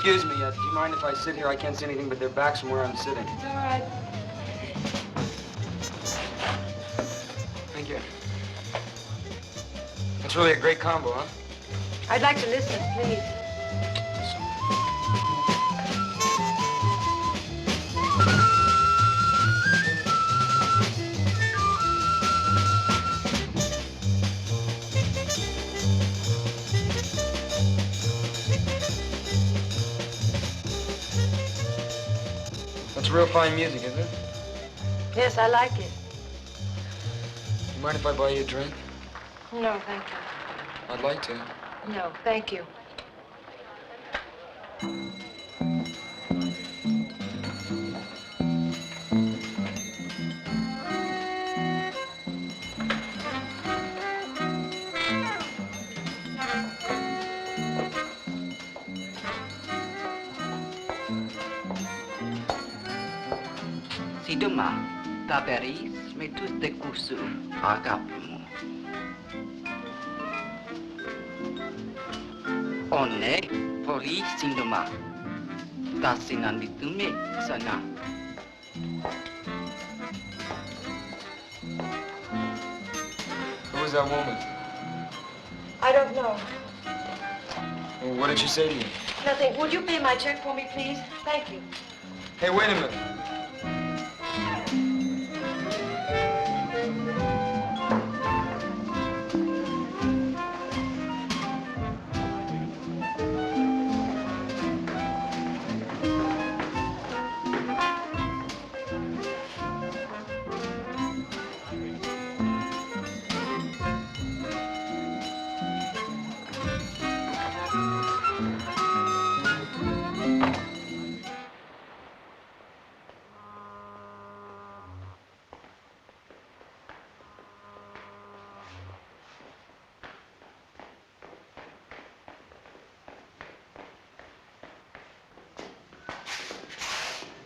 Excuse me, do you mind if I sit here? I can't see anything but their backs from where I'm sitting. It's all right. Thank you. That's really a great combo, huh? I'd like to listen, please. That's real fine music, isn't it? Yes, I like it. You mind if I buy you a drink? No, thank you. I'd like to. No, thank you. Si demain t'apparaissent, mais tous tes coups agape-moi. On est police cinéma. Ta sinanditume sana. Who was that woman? I don't know. Well, what did she say to you? Nothing. Would you pay my check for me, please? Thank you. Hey, wait a minute.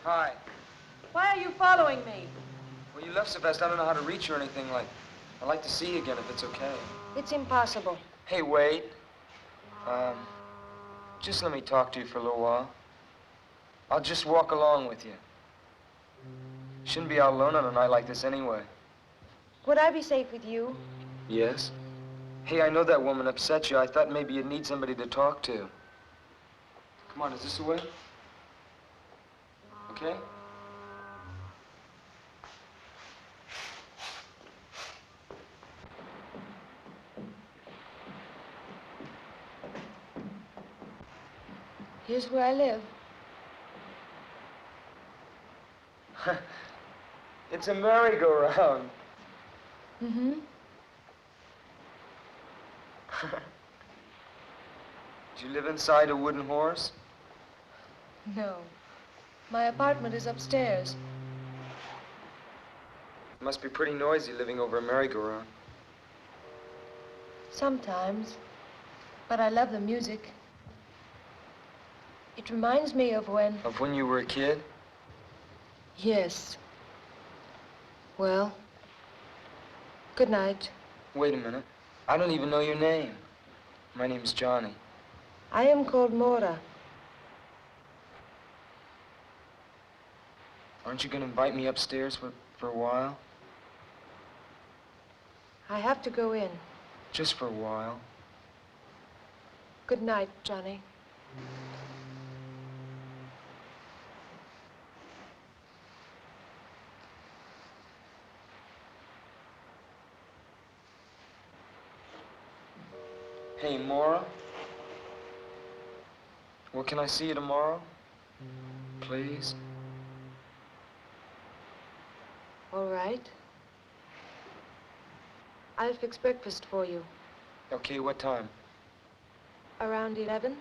Hi. Why are you following me? Well, you left so fast, I don't know how to reach you or anything like. I'd like to see you again if it's okay. It's impossible. Hey, wait. Just let me talk to you for a little while. I'll just walk along with you. Shouldn't be out alone on a night like this anyway. Would I be safe with you? Yes? Hey, I know that woman upset you. I thought maybe you'd need somebody to talk to. Come on, is this the way? Okay? Here's where I live. It's a merry-go-round. Mm-hmm. Do you live inside a wooden horse? No. My apartment is upstairs. It must be pretty noisy living over a merry-go-round. Sometimes. But I love the music. It reminds me of when... Of when you were a kid? Yes. Well, good night. Wait a minute. I don't even know your name. My name's Johnny. I am called Mora. Aren't you going to invite me upstairs for a while? I have to go in. Just for a while. Good night, Johnny. Hey, Maura. Well, can I see you tomorrow? Please? All right. I'll fix breakfast for you. Okay, what time? Around 11.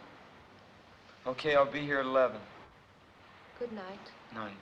Okay, I'll be here at 11. Good night. Night.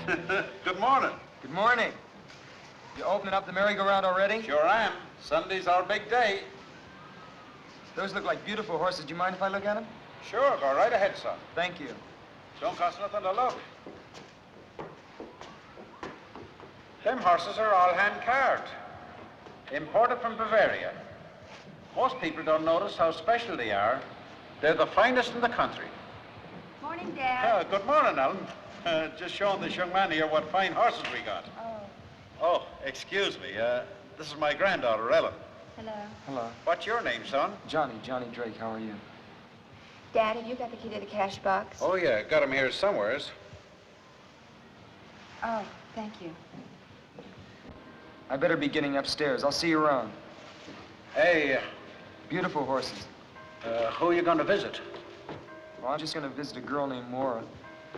Good morning. Good morning. You opening up the merry-go-round already? Sure am. Sunday's our big day. Those look like beautiful horses. Do you mind if I look at them? Sure, go right ahead, son. Thank you. Don't cost nothing to look. Them horses are all hand-carved. Imported from Bavaria. Most people don't notice how special they are. They're the finest in the country. Morning, Dad. Good morning, Ellen. Just showing this young man here what fine horses we got. Oh, excuse me. This is my granddaughter, Ellen. Hello. Hello. What's your name, son? Johnny Drake. How are you? Dad, have you got the key to the cash box? Oh, yeah. Got him here somewheres. Oh, thank you. I better be getting upstairs. I'll see you around. Hey, Beautiful horses. who are you going to visit? Well, I'm just going to visit a girl named Maura.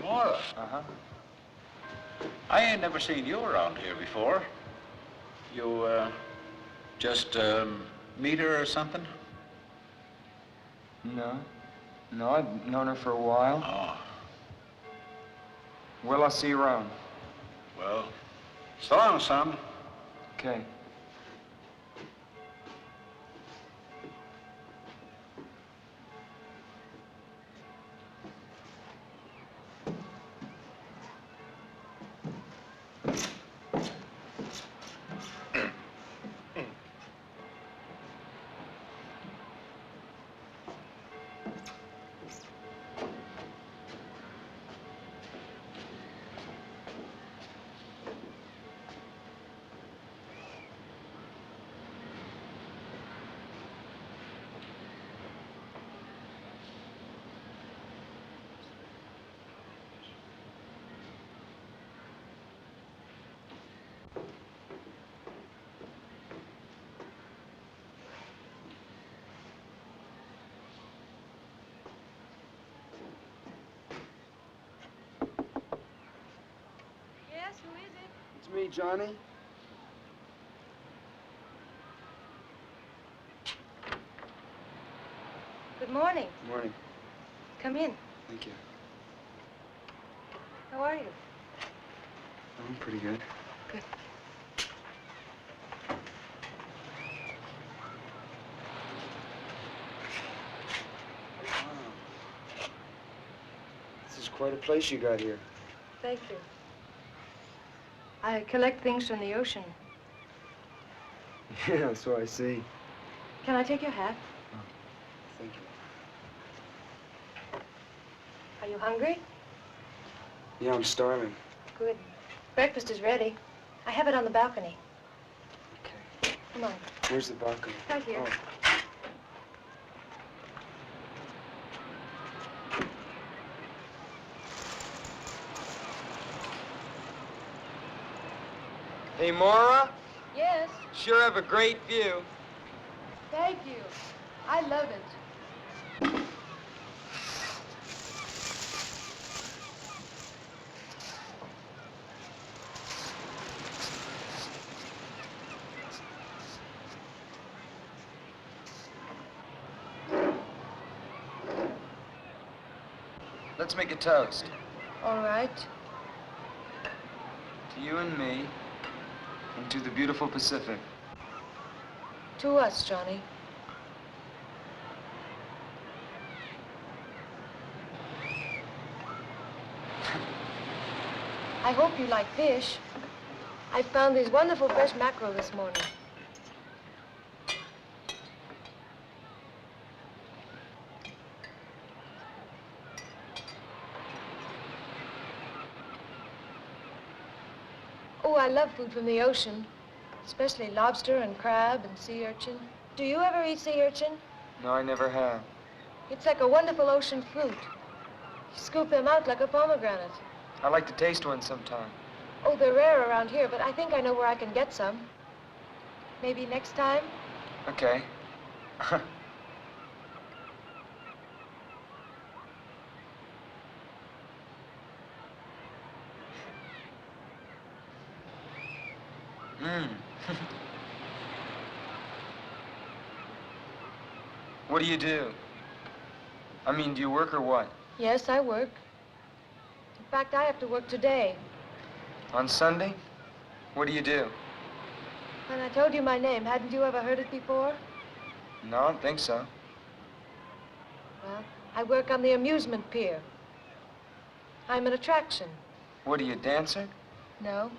Laura. Uh-huh. I ain't never seen you around here before. You, just, meet her or something? No. No, I've known her for a while. Oh, Well, I'll see you around. well, so long, son. Okay. Yes, who is it? It's me, Johnny. Good morning. Morning. Come in. Thank you. How are you? I'm pretty good. Good. This is quite a place you got here. Thank you. I collect things from the ocean. Yeah, so I see. Can I take your hat? Thank you. Are you hungry? Yeah, I'm starving. Good. Breakfast is ready. I have it on the balcony. Okay. Come on. Where's the balcony? Right here. Oh. Hey, Maura. Yes. Sure have a great view. Thank you. I love it. Let's make a toast. All right. To you and me, and to the beautiful Pacific. To us, Johnny. I hope you like fish. I found these wonderful fresh mackerel this morning. Oh, I love food from the ocean, especially lobster and crab and sea urchin. Do you ever eat sea urchin? No, I never have. It's like a wonderful ocean fruit. You scoop them out like a pomegranate. I'd like to taste one sometime. Oh, they're rare around here, but I think I know where I can get some. Maybe next time? Okay. Mmm. What do you do? I mean, do you work or what? Yes, I work. In fact, I have to work today. On Sunday? What do you do? When I told you my name, hadn't you ever heard it before? No, I don't think so. Well, I work on the amusement pier. I'm an attraction. What are you, a dancer? No.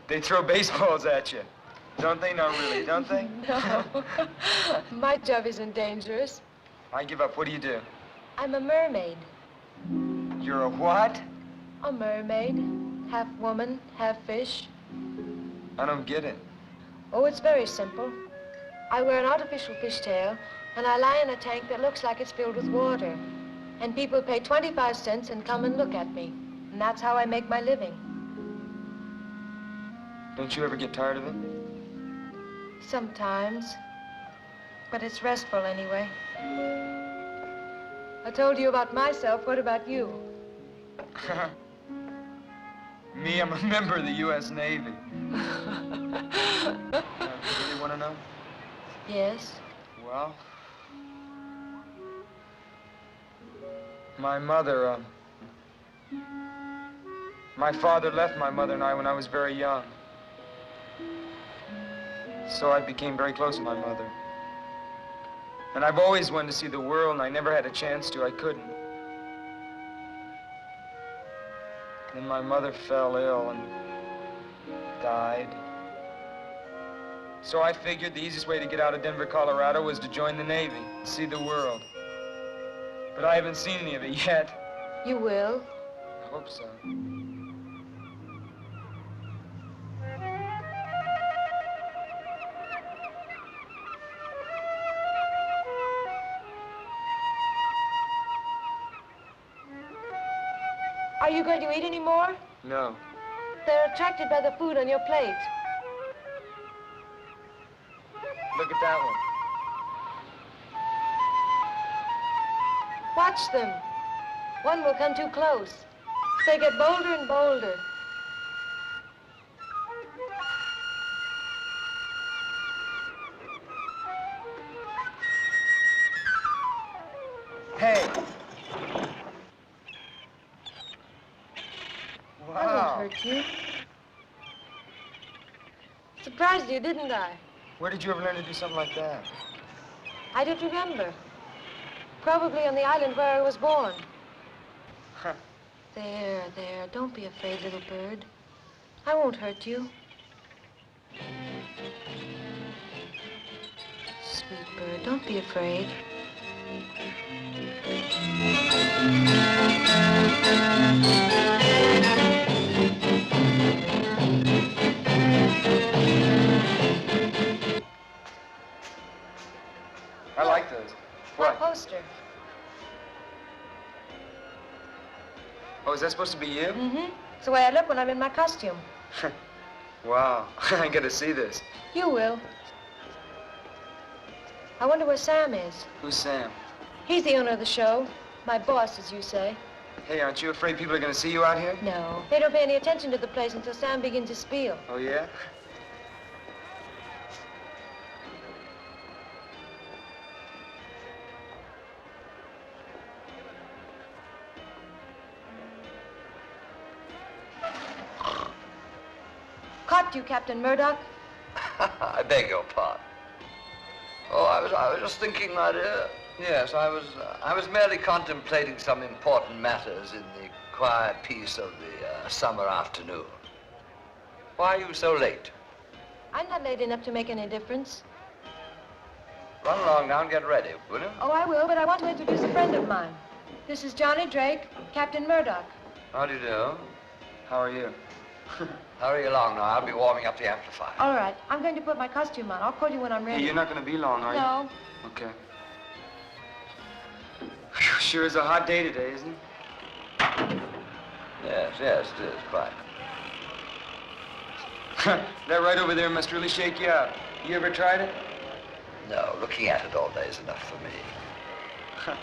They throw baseballs at you. Don't they? No, really, don't they? No. My job isn't dangerous. I give up. What do you do? I'm a mermaid. You're a what? A mermaid. Half woman, half fish. I don't get it. Oh, it's very simple. I wear an artificial fishtail, and I lie in a tank that looks like it's filled with water. And people pay 25 cents and come and look at me. And that's how I make my living. Don't you ever get tired of it? Sometimes. But it's restful anyway. I told you about myself. What about you? Me, I'm a member of the U.S. Navy. You really want to know? Yes. Well, my mother, my father left my mother and I when I was very young. So I became very close to my mother. And I've always wanted to see the world, and I never had a chance to. I couldn't. Then my mother fell ill and died. So I figured the easiest way to get out of Denver, Colorado was to join the Navy, see the world. But I haven't seen any of it yet. You will. I hope so. Are you going to eat any more? No. They're attracted by the food on your plate. Look at that one. Watch them. One will come too close. They get bolder and bolder. Hey. I won't hurt you. Surprised you, didn't I? Where did you ever learn to do something like that? I don't remember. Probably on the island where I was born. Huh. There. Don't be afraid, little bird. I won't hurt you. Sweet bird, don't be afraid. I like those. My What? poster. Oh, is that supposed to be you? Mm-hmm. It's the way I look when I'm in my costume. Wow. I gotta see this. You will. I wonder where Sam is. Who's Sam? He's the owner of the show. My boss, as you say. Hey, aren't you afraid people are gonna see you out here? No. They don't pay any attention to the place until Sam begins his spiel. Oh, yeah? Caught you, Captain Murdoch. I beg your pardon. Oh, I was just thinking, my dear. Yes, I was merely contemplating some important matters in the quiet peace of the summer afternoon. Why are you so late? I'm not late enough to make any difference. Run along now and get ready, will you? Oh, I will, but I want to introduce a friend of mine. This is Johnny Drake, Captain Murdoch. How do you do? How are you? Hurry along now. I'll be warming up the amplifier. All right, I'm going to put my costume on. I'll call you when I'm ready. Hey, you're not gonna be long, are you? No. Okay. Whew, sure is a hot day today, isn't it? Yes, it is, quite. That right over there must really shake you up. You ever tried it? No, looking at it all day is enough for me.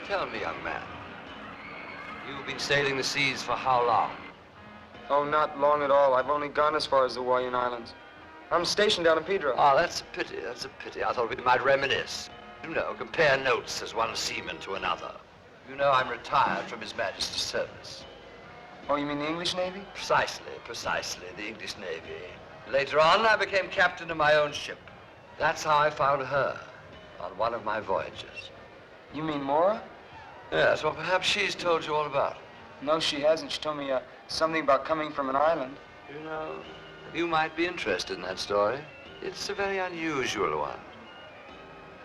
Tell me, young man, you've been sailing the seas for how long? Oh, not long at all. I've only gone as far as the Hawaiian Islands. I'm stationed down in Pedro. Oh, that's a pity. I thought we might reminisce. You know, compare notes as one seaman to another. You know, I'm retired from His Majesty's service. Oh, you mean the English Navy? Precisely, the English Navy. Later on, I became captain of my own ship. That's how I found her, on one of my voyages. You mean Mora? Yes, well, perhaps she's told you all about it. No, she hasn't. She told me something about coming from an island. You know, you might be interested in that story. It's a very unusual one.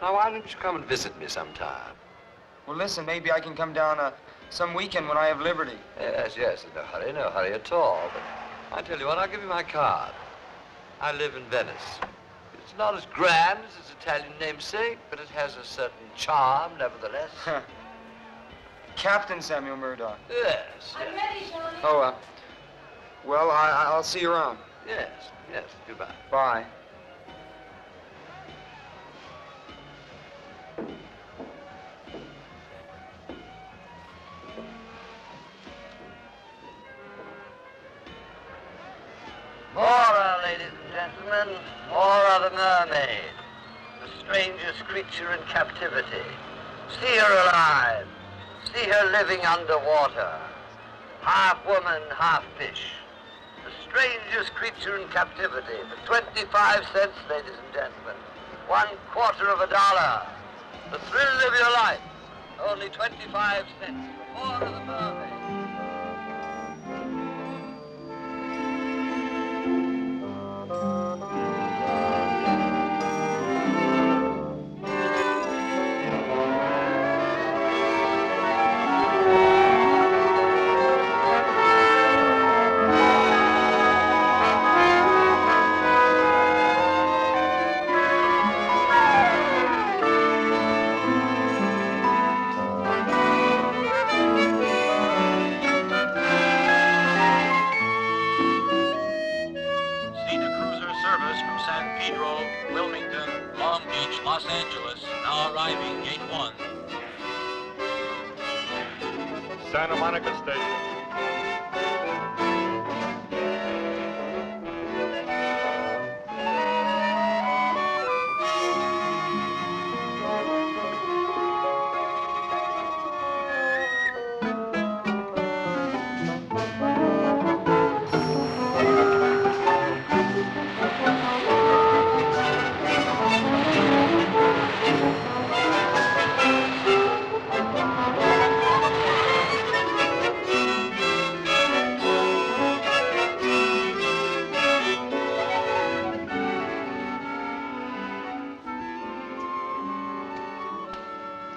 Now, why don't you come and visit me sometime? Well, listen, maybe I can come down some weekend when I have liberty. Yes, no hurry at all. But I tell you what, I'll give you my card. I live in Venice. It's not as grand as its Italian namesake, but it has a certain charm, nevertheless. Captain Samuel Murdoch. Yes. I'm ready, Johnny. Oh, well, I'll see you around. Yes, goodbye. Bye. Mora, ladies and gentlemen, Mora the mermaid, the strangest creature in captivity. See her alive. See her living underwater. Half woman, half fish. The strangest creature in captivity. For 25 cents, ladies and gentlemen. $0.25. The thrill of your life. Only 25 cents. Mora the mermaid. Los Angeles, now arriving, Gate 1. Santa Monica Station.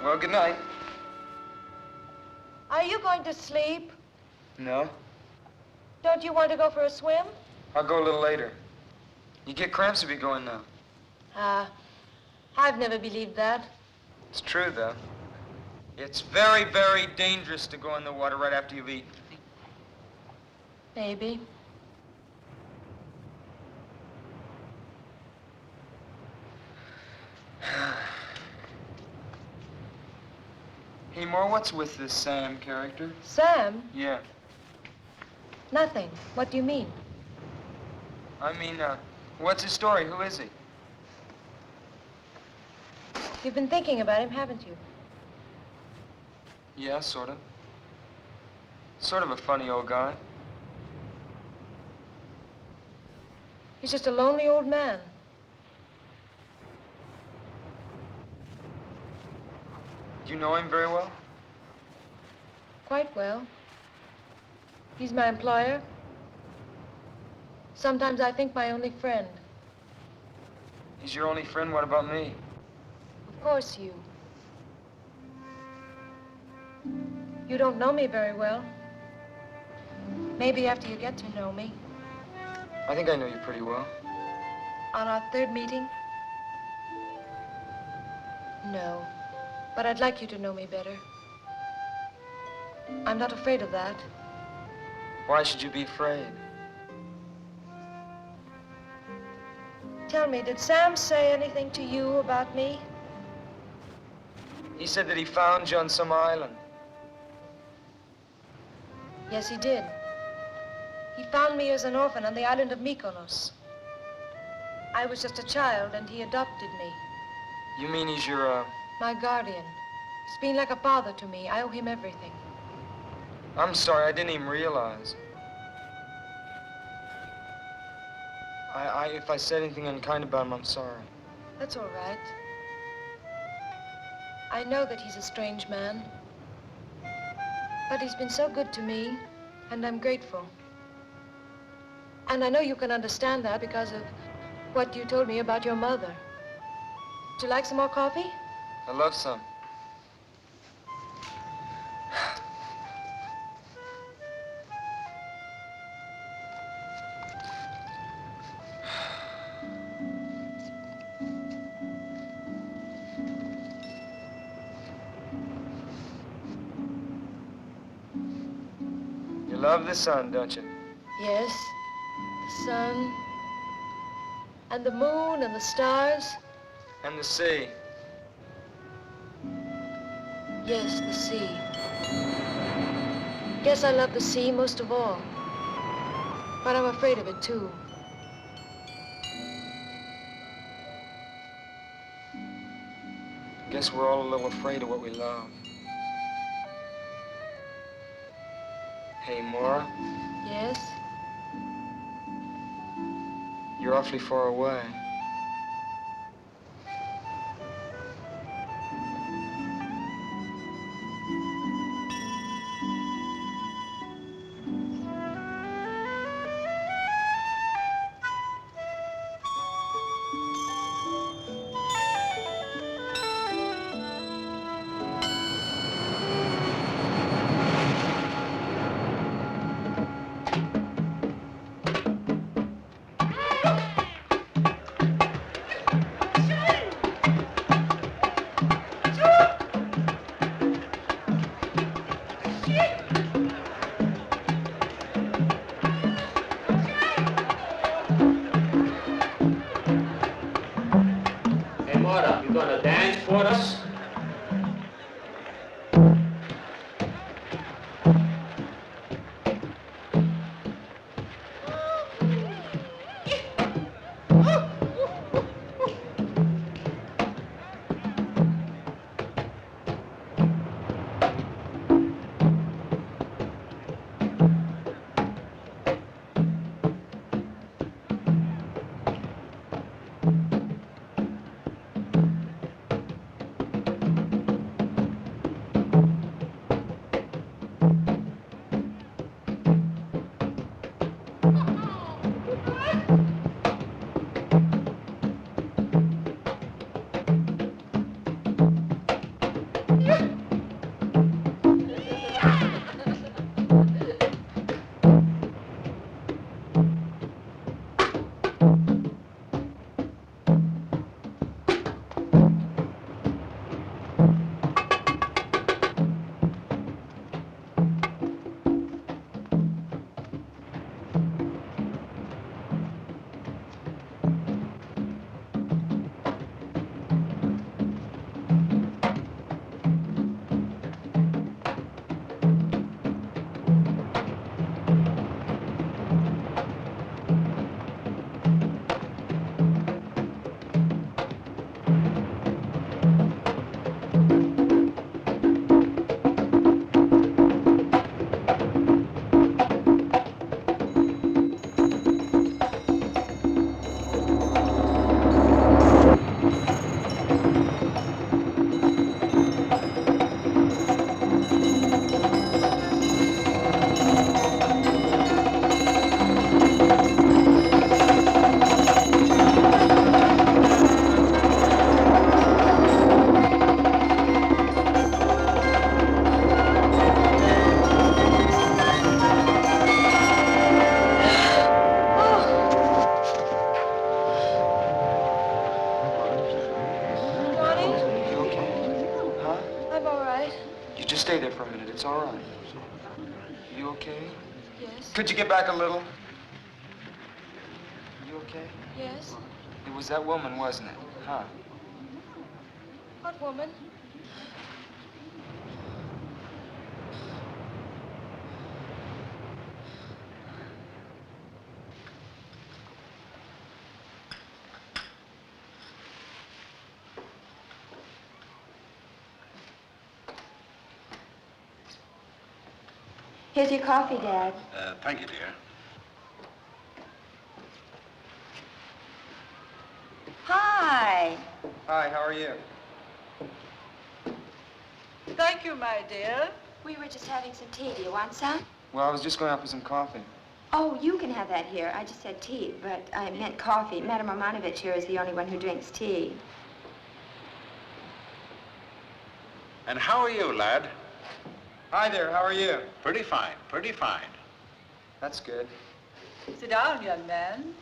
Well, good night. Are you going to sleep? No, Don't you want to go for a swim? I'll go a little later. You get cramps if you go in now. I've never believed that. It's true, though. It's very, very dangerous to go in the water right after you've eaten. Maybe. Hey, Moore, what's with this Sam character? Sam? Yeah. Nothing. What do you mean? I mean, what's his story? Who is he? You've been thinking about him, haven't you? Yeah, sort of. Sort of a funny old guy. He's just a lonely old man. Do you know him very well? Quite well. He's my employer. Sometimes I think my only friend. He's your only friend? What about me? Of course, you. You don't know me very well. Maybe after you get to know me. I think I know you pretty well. On our third meeting? No. But I'd like you to know me better. I'm not afraid of that. Why should you be afraid? Tell me, did Sam say anything to you about me? He said that he found you on some island. Yes, he did. He found me as an orphan on the island of Mykonos. I was just a child, and he adopted me. You mean he's your, My guardian. He's been like a father to me. I owe him everything. I'm sorry, I didn't even realize. If I said anything unkind about him, I'm sorry. That's all right. I know that he's a strange man. But he's been so good to me, and I'm grateful. And I know you can understand that because of what you told me about your mother. Would you like some more coffee? I love some. You love the sun, don't you? Yes. The sun, and the moon, and the stars. And the sea. Yes, the sea. Guess I love the sea most of all. But I'm afraid of it, too. Guess we're all a little afraid of what we love. Hey, Maura, Yes? you're awfully far away. Hey, Maura, you gonna dance for us? You just stay there for a minute. It's all right. You okay? Yes? Could you get back a little? You okay? Yes? It was that woman, wasn't it? Huh? What woman? Here's your coffee, Dad. Thank you, dear. Hi. Hi, how are you? Thank you, my dear. We were just having some tea. Do you want some? Well, I was just going out for some coffee. Oh, you can have that here. I just said tea, but I meant coffee. Madame Romanovich here is the only one who drinks tea. And how are you, lad? Hi there, how are you? Pretty fine, pretty fine. That's good. Sit down, young man.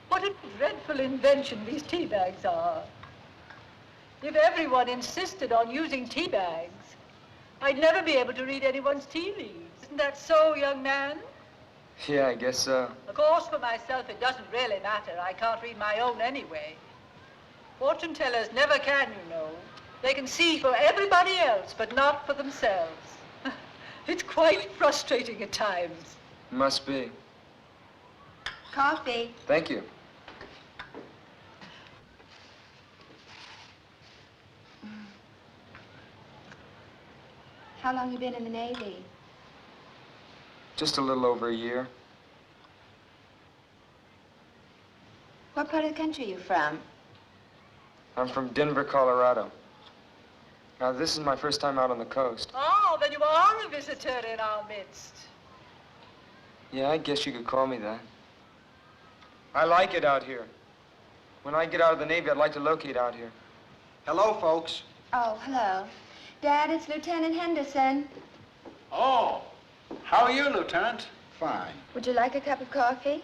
What a dreadful invention these tea bags are. If everyone insisted on using tea bags, I'd never be able to read anyone's tea leaves. Isn't that so, young man? Yeah, I guess so. Of course, for myself, it doesn't really matter. I can't read my own anyway. Fortune tellers never can, you know. They can see for everybody else, but not for themselves. It's quite frustrating at times. Must be. Coffee. Thank you. How long you been in the Navy? Just a little over a year. What part of the country are you from? I'm from Denver, Colorado. Now, this is my first time out on the coast. Oh, then you are a visitor in our midst. Yeah, I guess you could call me that. I like it out here. When I get out of the Navy, I'd like to locate out here. Hello, folks. Oh, hello. Dad, it's Lieutenant Henderson. Oh, how are you, Lieutenant? Fine. Would you like a cup of coffee?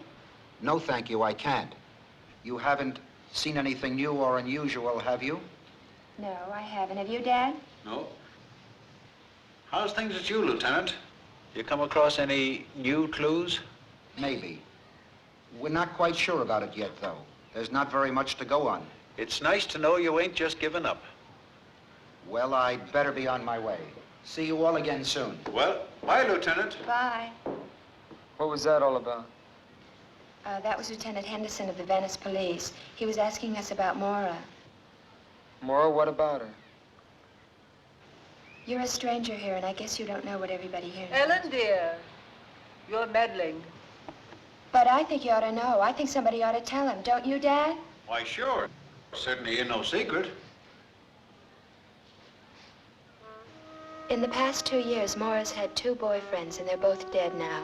No, thank you, I can't. You haven't seen anything new or unusual, have you? No, I haven't. Have you, Dad? No. How's things with you, Lieutenant? You come across any new clues? Maybe. We're not quite sure about it yet, though. There's not very much to go on. It's nice to know you ain't just given up. Well, I'd better be on my way. See you all again soon. Well, bye, Lieutenant. Bye. What was that all about? That was Lieutenant Henderson of the Venice Police. He was asking us about Maura. Maura, what about her? You're a stranger here, and I guess you don't know what everybody here knows. Ellen, dear, you're meddling. But I think you ought to know. I think somebody ought to tell him. Don't you, Dad? Why, sure. Certainly ain't no secret. In the past 2 years, Maura's had 2 boyfriends, and they're both dead now.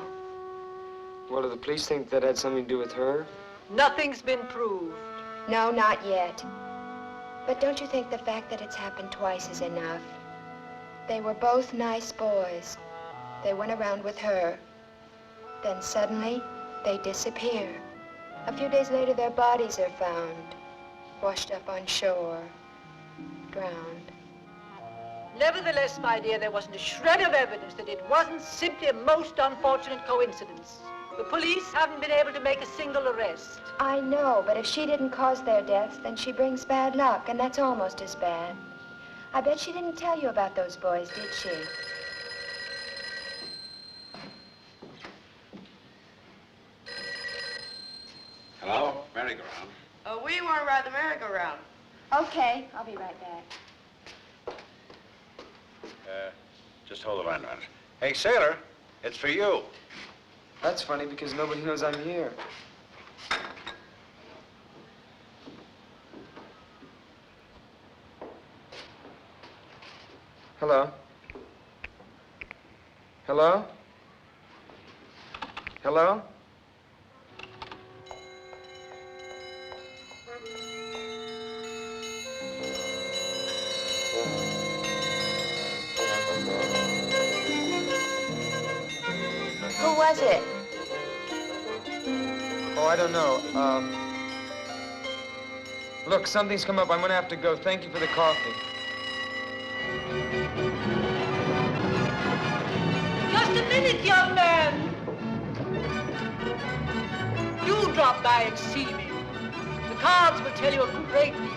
Well, do the police think that had something to do with her? Nothing's been proved. No, not yet. But don't you think the fact that it's happened twice is enough? They were both nice boys. They went around with her. Then suddenly, they disappear. A few days later, their bodies are found, washed up on shore, drowned. Nevertheless, my dear, there wasn't a shred of evidence that it wasn't simply a most unfortunate coincidence. The police haven't been able to make a single arrest. I know, but if she didn't cause their deaths, then she brings bad luck, and that's almost as bad. I bet she didn't tell you about those boys, did she? Hello? Merry-go-round. We want to ride the merry-go-round. Okay, I'll be right back. Just hold the line a minute. Hey, sailor, it's for you. That's funny because nobody knows I'm here. Hello? Hello? Hello? Who was it? Oh, I don't know. Look, something's come up. I'm gonna have to go. Thank you for the coffee. Just a minute, young man. Do drop by and see me. The cards will tell you a great deal.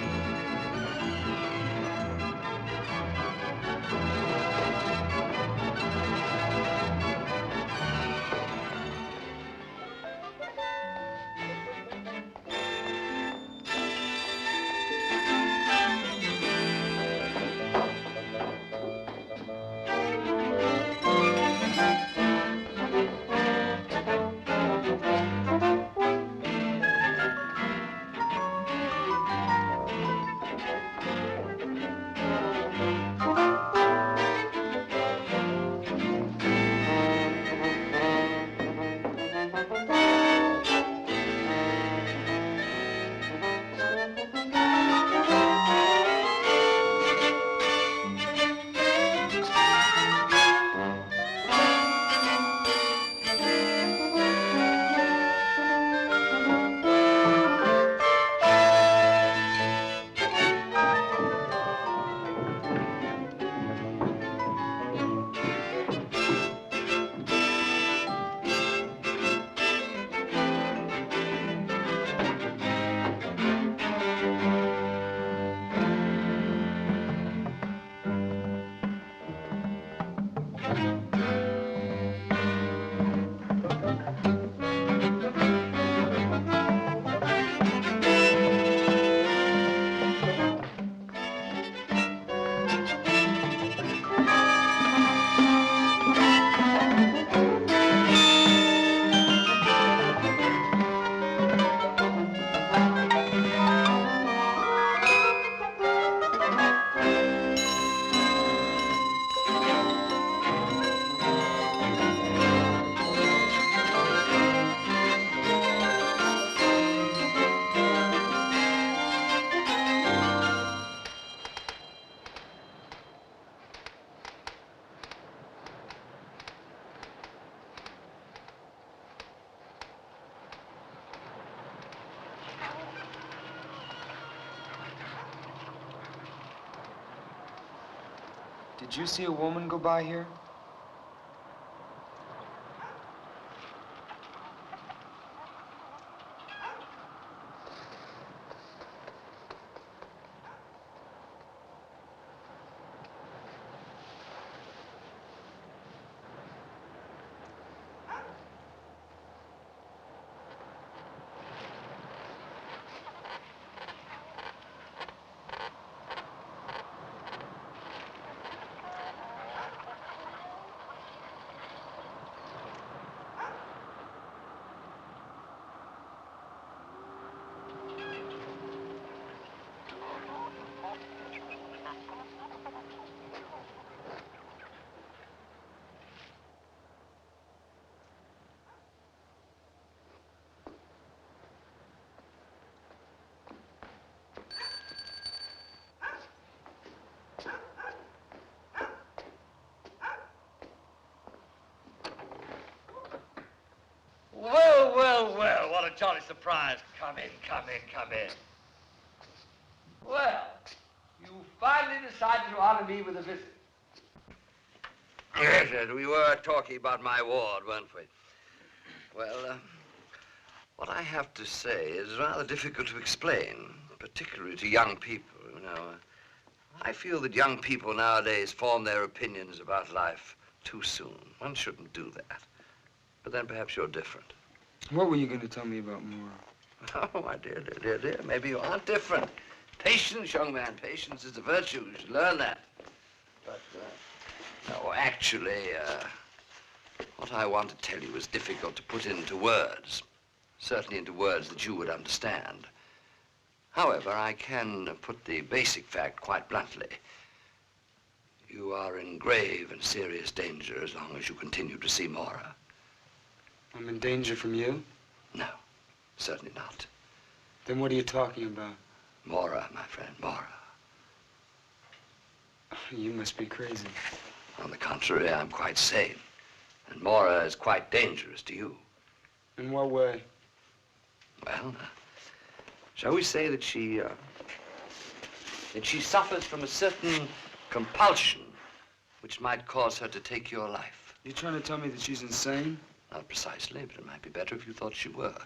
Did you see a woman go by here? Well, well, well, what a jolly surprise. Come in, come in, come in. Well, you finally decided to honor me with a visit. Yes, yes, we were talking about my ward, weren't we? Well, what I have to say is rather difficult to explain, particularly to young people, you know. I feel that young people nowadays form their opinions about life too soon. One shouldn't do that. But then perhaps you're different. What were you going to tell me about Mora? Oh, my dear, dear, dear, dear. Maybe you aren't different. Patience, young man. Patience is a virtue. You should learn that. But, no, actually, what I want to tell you is difficult to put into words. Certainly into words that you would understand. However, I can put the basic fact quite bluntly. You are in grave and serious danger as long as you continue to see Mora. I'm in danger from you? No, certainly not. Then what are you talking about? Mora, my friend, Mora. You must be crazy. On the contrary, I'm quite sane. And Mora is quite dangerous to you. In what way? Well, shall we say that she suffers from a certain compulsion which might cause her to take your life. You trying to tell me that she's insane? Not precisely, but it might be better if you thought she were.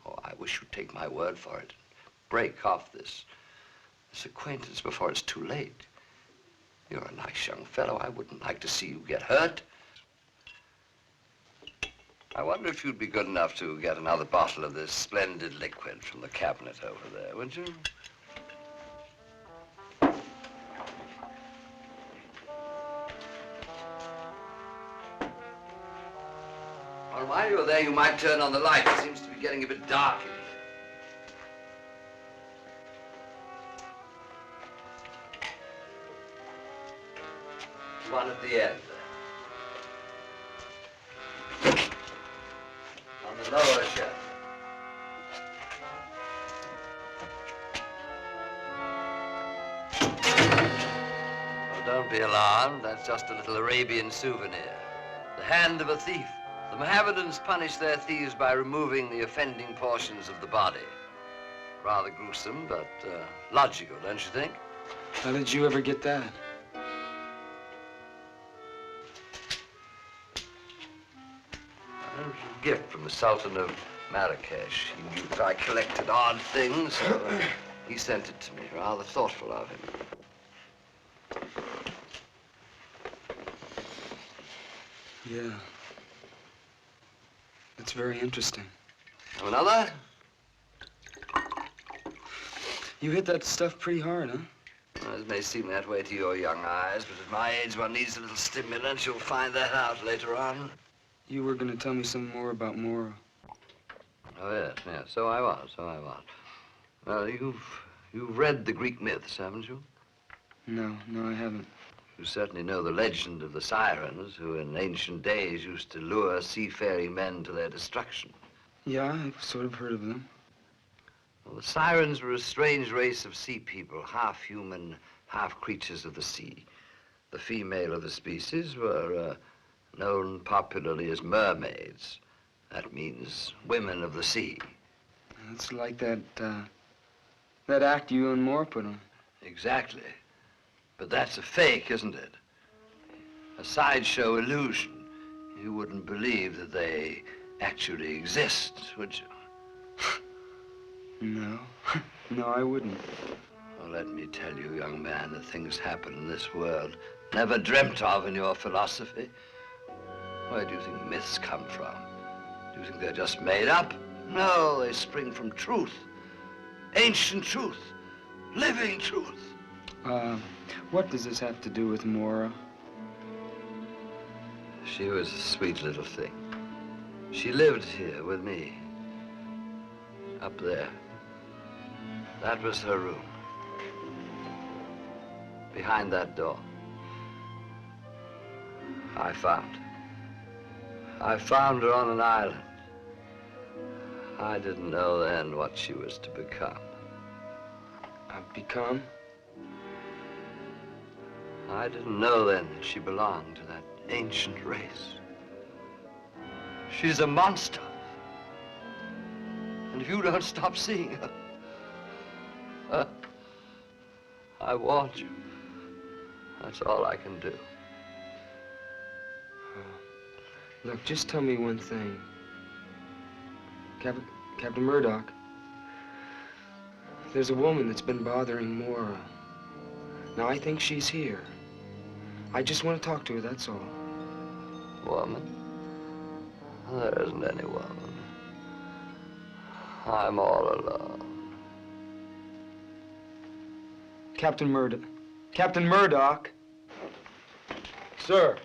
Oh, I wish you'd take my word for it. Break off this acquaintance before it's too late. You're a nice young fellow. I wouldn't like to see you get hurt. I wonder if you'd be good enough to get another bottle of this splendid liquid from the cabinet over there, would you? Well, while you're there, you might turn on the light. It seems to be getting a bit dark in here. One at the end. On the lower shelf. Oh, don't be alarmed. That's just a little Arabian souvenir. The hand of a thief. The Mohammedans punish their thieves by removing the offending portions of the body. Rather gruesome, but logical, don't you think? How did you ever get that? It was a gift from the Sultan of Marrakesh. He knew that I collected odd things, so he sent it to me. Rather thoughtful of him. Yeah. That's very interesting. Have another? You hit that stuff pretty hard, huh? Well, it may seem that way to your young eyes, but at my age, one needs a little stimulant. You'll find that out later on. You were going to tell me some more about Mora. Oh, yes, yes. So I was. Well, you've read the Greek myths, haven't you? No, I haven't. You certainly know the legend of the sirens, who in ancient days used to lure seafaring men to their destruction. Yeah, I've sort of heard of them. Well, the sirens were a strange race of sea people, half human, half creatures of the sea. The female of the species were known popularly as mermaids. That means women of the sea. It's like that act you and Moore put on. Exactly. But that's a fake, isn't it? a sideshow illusion. You wouldn't believe that they actually exist, would you? No. No, I wouldn't. Well, let me tell you, young man, that things happen in this world never dreamt of in your philosophy. Where do you think myths come from? Do you think they're just made up? No, they spring from truth. Ancient truth. Living truth. What does this have to do with Mora? She was a sweet little thing. She lived here with me. Up there. That was her room. Behind that door. I found her on an island. I didn't know then what she was to become. Become? I didn't know then that she belonged to that ancient race. She's a monster. And if you don't stop seeing her, I warned you. That's all I can do. Look, just tell me one thing. Captain Murdoch, there's a woman that's been bothering Mora. Now, I think she's here. I just want to talk to her, that's all. Woman? There isn't any woman. I'm all alone. Captain Murdoch. Captain Murdoch! Sir.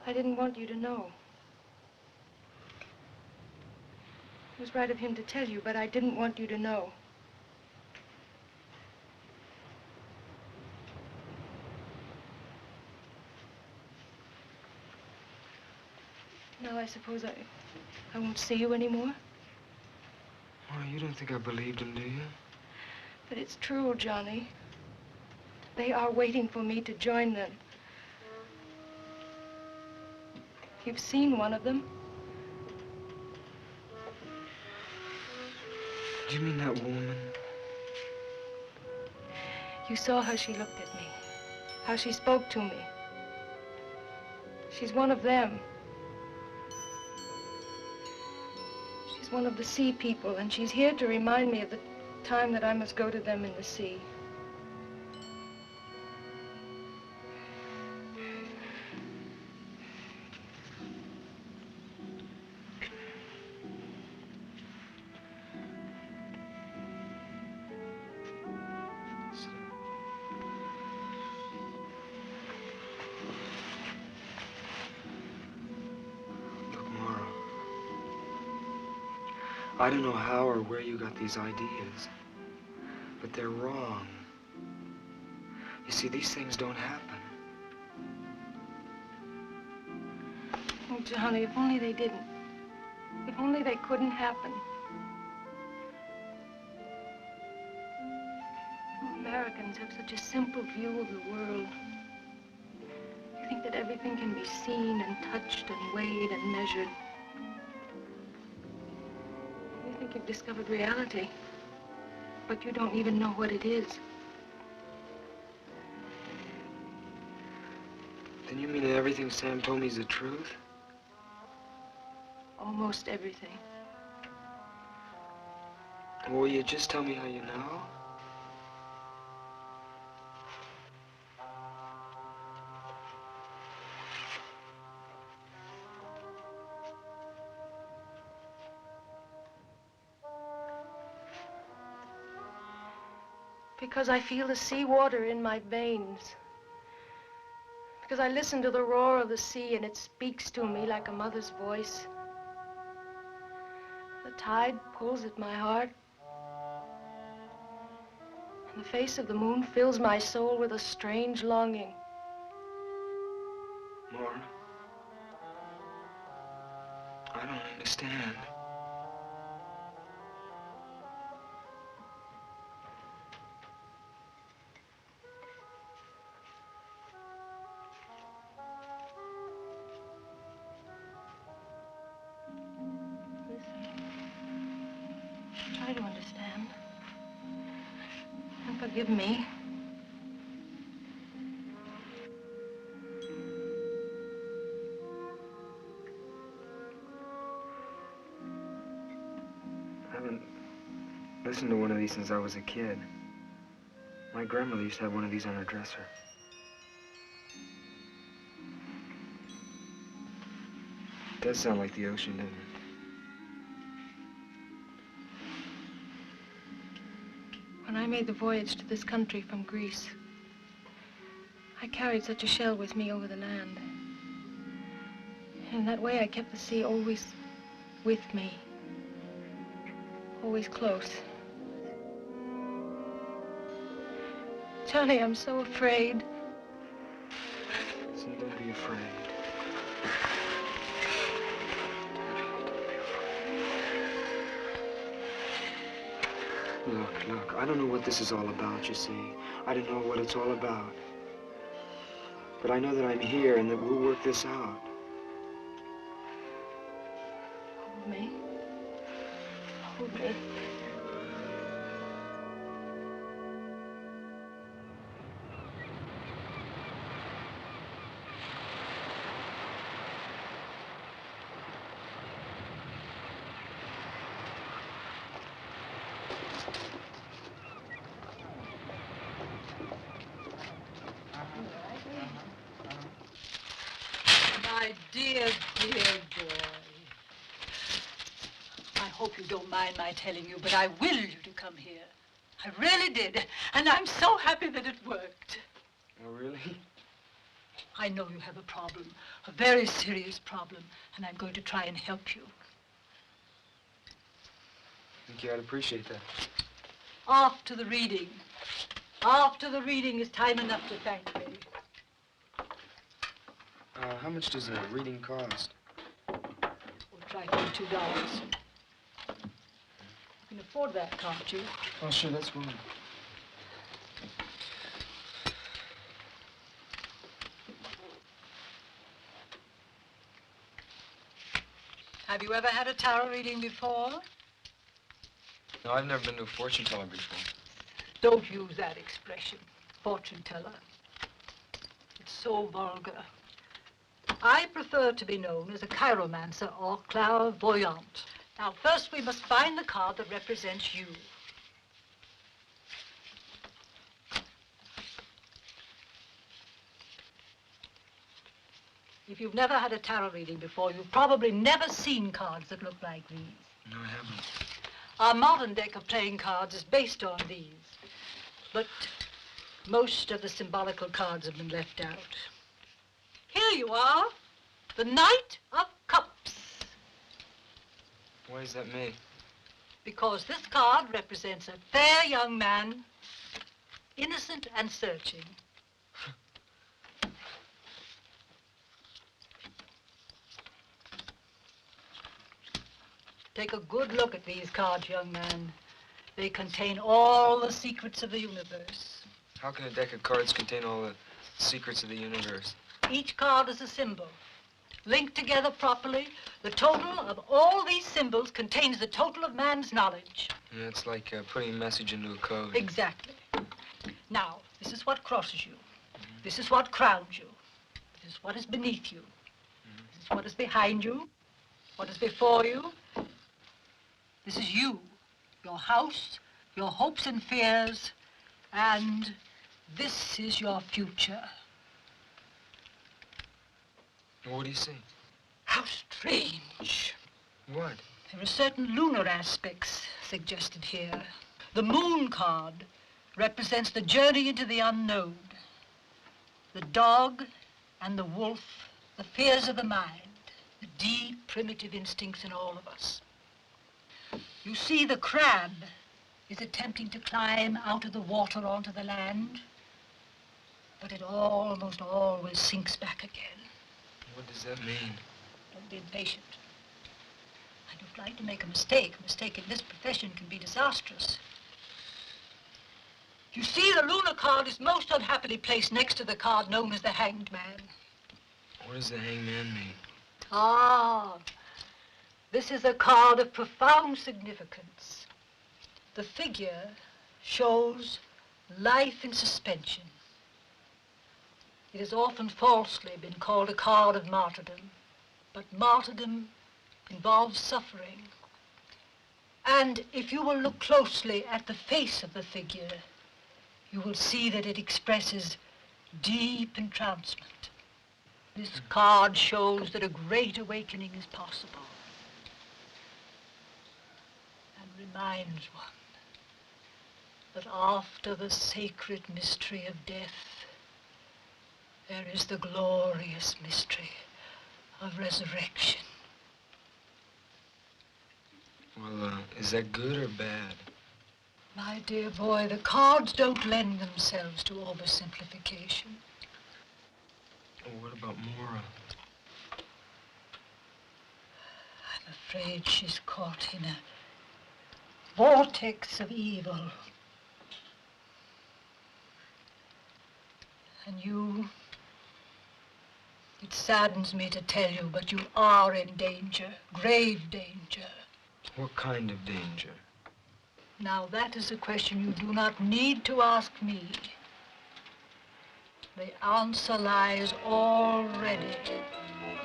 I didn't want you to know. It was right of him to tell you, but I didn't want you to know. Now I suppose I won't see you anymore? Oh, you don't think I believed him, do you? But it's true, Johnny. They are waiting for me to join them. You've seen one of them. Do you mean that woman? You saw how she looked at me, how she spoke to me. She's one of them. She's one of the sea people, and she's here to remind me of the time that I must go to them in the sea. I don't know how or where you got these ideas, but they're wrong. You see, these things don't happen. Oh, Johnny, if only they didn't. If only they couldn't happen. You Americans have such a simple view of the world. You think that everything can be seen and touched and weighed and measured. You think you've discovered reality, but you don't even know what it is. Then you mean that everything Sam told me is the truth? Almost everything. Will you just tell me how you know? Because I feel the sea water in my veins. Because I listen to the roar of the sea and it speaks to me like a mother's voice. The tide pulls at my heart. And the face of the moon fills my soul with a strange longing. Laura, I don't understand. Try to understand. And forgive me. I haven't listened to one of these since I was a kid. My grandmother used to have one of these on her dresser. It does sound like the ocean, doesn't it? When I made the voyage to this country from Greece, I carried such a shell with me over the land. And in that way, I kept the sea always with me, always close. Johnny, I'm so afraid. Listen, don't be afraid. Look, I don't know what this is all about, you see. I don't know what it's all about. But I know that I'm here and that we'll work this out. Hold me. Hold me. My dear, dear boy. I hope you don't mind my telling you, but I willed you to come here. I really did. And I'm so happy that it worked. Oh, really? I know you have a problem, a very serious problem, and I'm going to try and help you. Thank you, I'd appreciate that. After the reading. After the reading is time enough to thank me. How much does a reading cost? We'll try for $2. You can afford that, can't you? Oh, sure, that's fine. Have you ever had a tarot reading before? No, I've never been to a fortune teller before. Don't use that expression, fortune teller. It's so vulgar. I prefer to be known as a chiromancer or clairvoyant. Now, first we must find the card that represents you. If you've never had a tarot reading before, you've probably never seen cards that look like these. No, I haven't. Our modern deck of playing cards is based on these, but most of the symbolical cards have been left out. Here you are, the Knight of Cups. Why is that me? Because this card represents a fair young man, innocent and searching. Take a good look at these cards, young man. They contain all the secrets of the universe. How can a deck of cards contain all the secrets of the universe? Each card is a symbol. Linked together properly, the total of all these symbols contains the total of man's knowledge. Yeah, it's like putting a message into a code. Exactly. Now, this is what crosses you. This is what crowns you. This is what is beneath you. This is what is behind you. What is before you? This is you, your house, your hopes and fears, and this is your future. What do you see? How strange. What? There are certain lunar aspects suggested here. The moon card represents the journey into the unknown. The dog and the wolf, the fears of the mind, the deep primitive instincts in all of us. You see, the crab is attempting to climb out of the water onto the land, but it almost always sinks back again. What does that mean? Don't be impatient. I don't like to make a mistake. A mistake in this profession can be disastrous. You see, the lunar card is most unhappily placed next to the card known as the Hanged Man. What does the Hanged Man mean? Ah, this is a card of profound significance. The figure shows life in suspension. It has often falsely been called a card of martyrdom, but martyrdom involves suffering. And if you will look closely at the face of the figure, you will see that it expresses deep entrancement. This card shows that a great awakening is possible and reminds one that after the sacred mystery of death, there is the glorious mystery of resurrection. Well, is that good or bad? My dear boy, the cards don't lend themselves to oversimplification. Well, what about Mora? I'm afraid she's caught in a vortex of evil. And you, it saddens me to tell you, but you are in danger, grave danger. What kind of danger? Now, that is a question you do not need to ask me. The answer lies already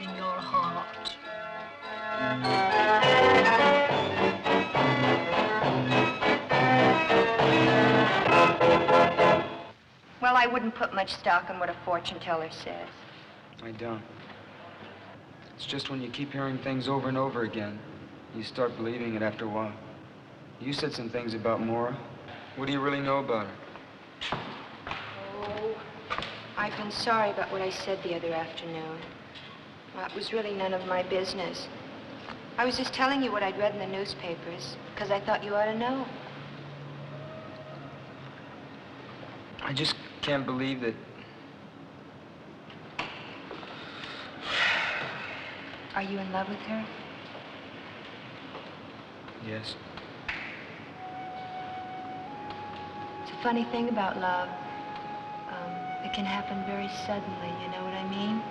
in your heart. Well, I wouldn't put much stock in what a fortune teller says. I don't. It's just when you keep hearing things over and over again, you start believing it after a while. You said some things about Mora. What do you really know about her? Oh, I've been sorry about what I said the other afternoon. Well, it was really none of my business. I was just telling you what I'd read in the newspapers, because I thought you ought to know. I just can't believe that... Are you in love with her? Yes. It's a funny thing about love. It can happen very suddenly, you know what I mean?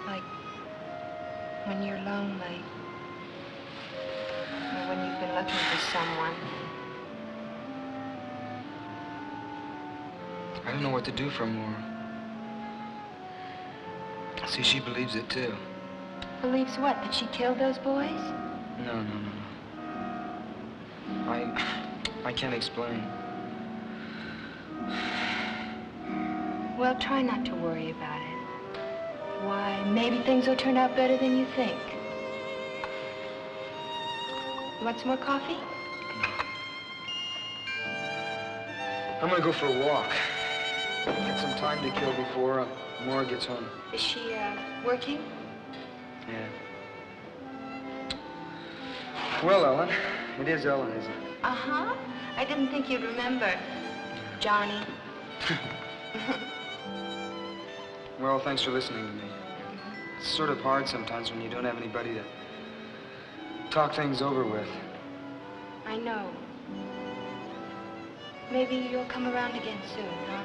Like when you're lonely, or when you've been looking for someone. I don't know what to do for Mora. See, she believes it too. Believes what? That she killed those boys? No. I can't explain. Well, try not to worry about it. Why, maybe things will turn out better than you think. You want some more coffee? I'm gonna go for a walk. Get some time to kill before Mora gets home. Is she, working? Yeah. Well, Ellen. It is Ellen, isn't it? Uh-huh. I didn't think you'd remember. Johnny. Well, thanks for listening to me. It's sort of hard sometimes when you don't have anybody to talk things over with. I know. Maybe you'll come around again soon, huh?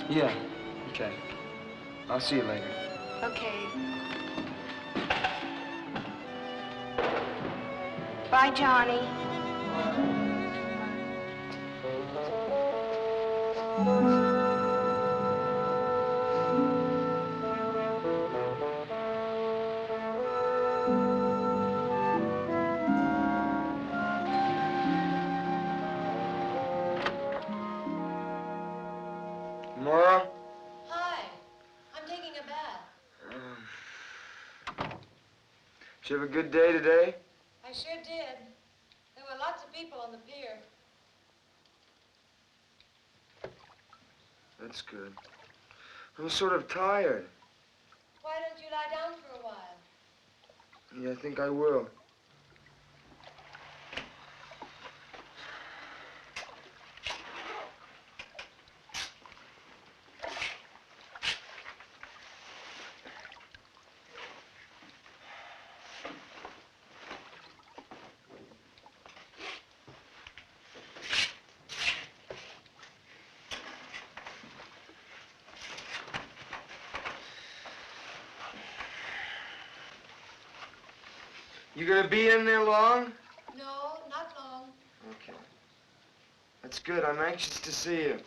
Yeah. Okay. I'll see you later. Okay. Bye, Johnny. Did you have a good day today? I sure did. There were lots of people on the pier. That's good. I'm sort of tired. Why don't you lie down for a while? Yeah, I think I will. You gonna be in there long? No, not long. Okay. That's good. I'm anxious to see you.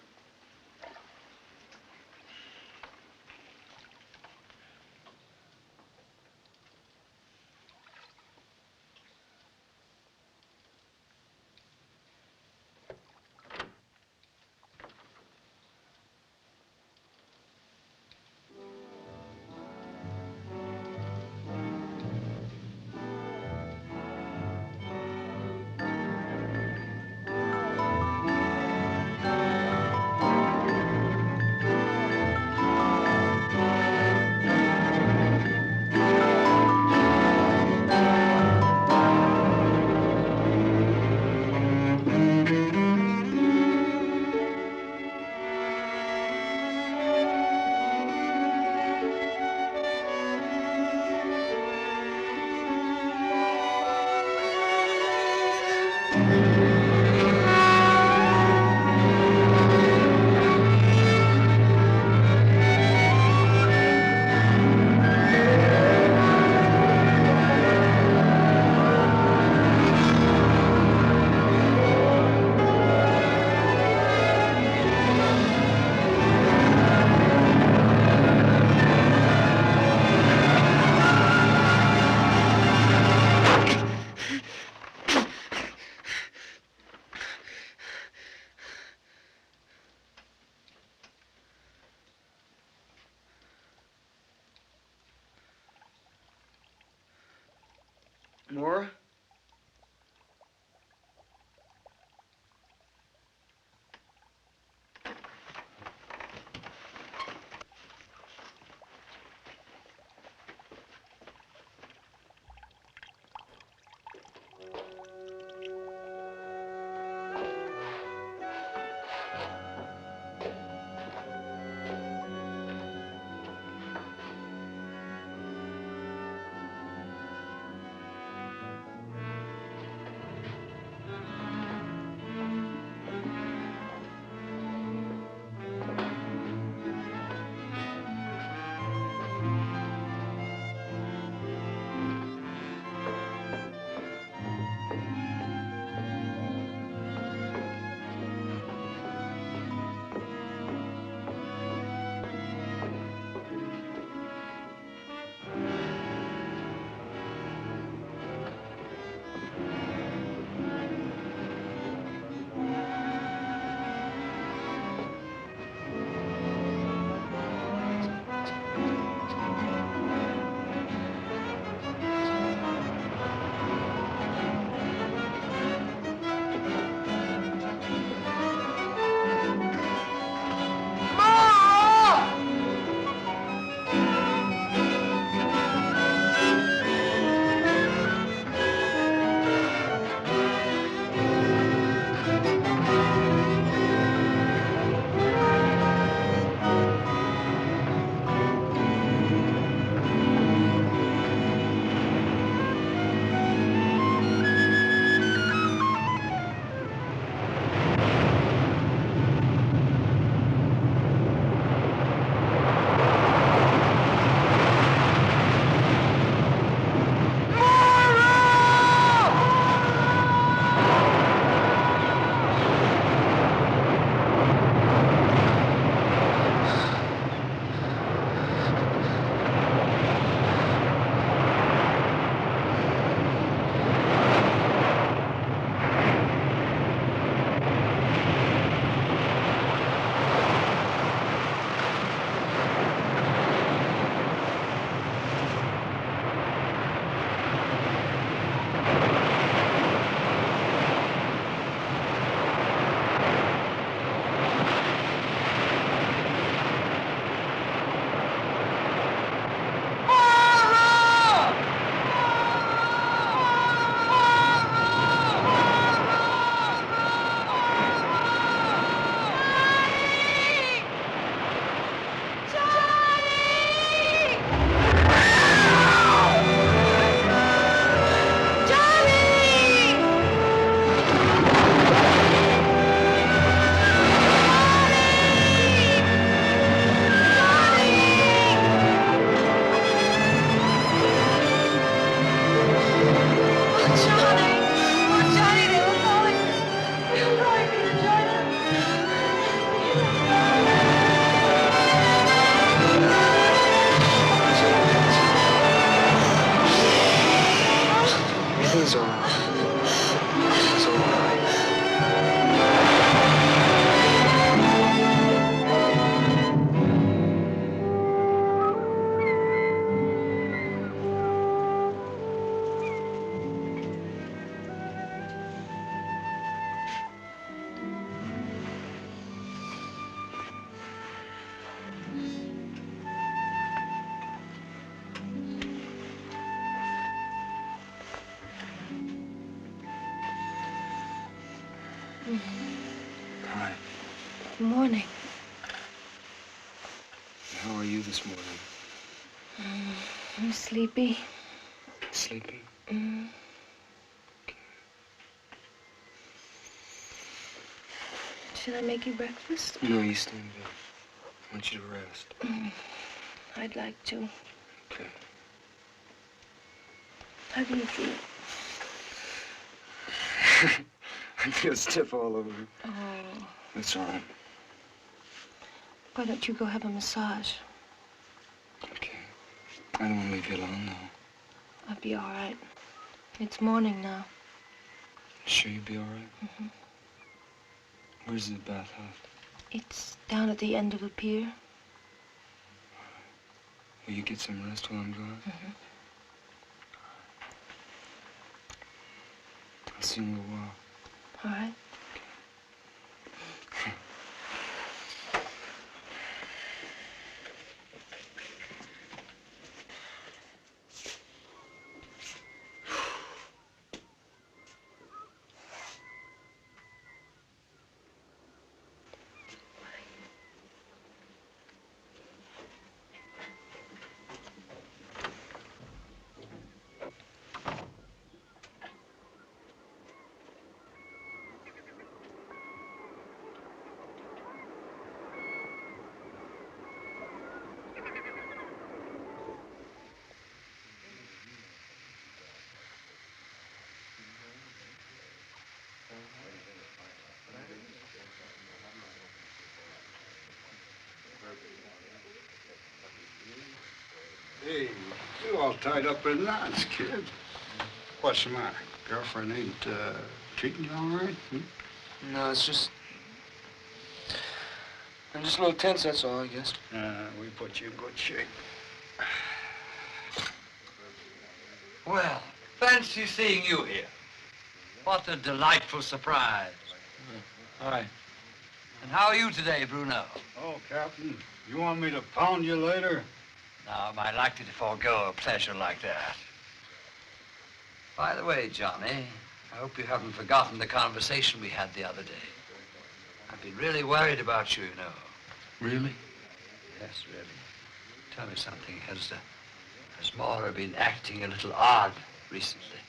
More? He's all right. He's all right. Hi. Good morning. How are you this morning? I'm sleepy. Sleepy? Should I make you breakfast? No, you stay in bed. I want you to rest. I'd like to. Okay. How do you feel? I feel stiff all over. Oh, That's all right. why don't you go have a massage? Okay. I don't want to leave you alone, though. I'll be all right. It's morning now. Sure you'll be all right? Where's the bathhouse? It's down at the end of the pier. Will you get some rest while I'm gone? I'll see you in a little while. All right. Hey, you all tied up in knots, kid. What's the matter? Girlfriend ain't treating you all right? No, it's just... I'm just a little tense, that's all, I guess. We put you in good shape. Well, fancy seeing you here. What a delightful surprise. Hi. And how are you today, Bruno? Oh, Captain, you want me to pound you later? Now, am I likely to forego a pleasure like that? By the way, Johnny, I hope you haven't forgotten the conversation we had the other day. I've been really worried about you, you know. Really? Yes, really. Tell me something. Has Maura been acting a little odd recently?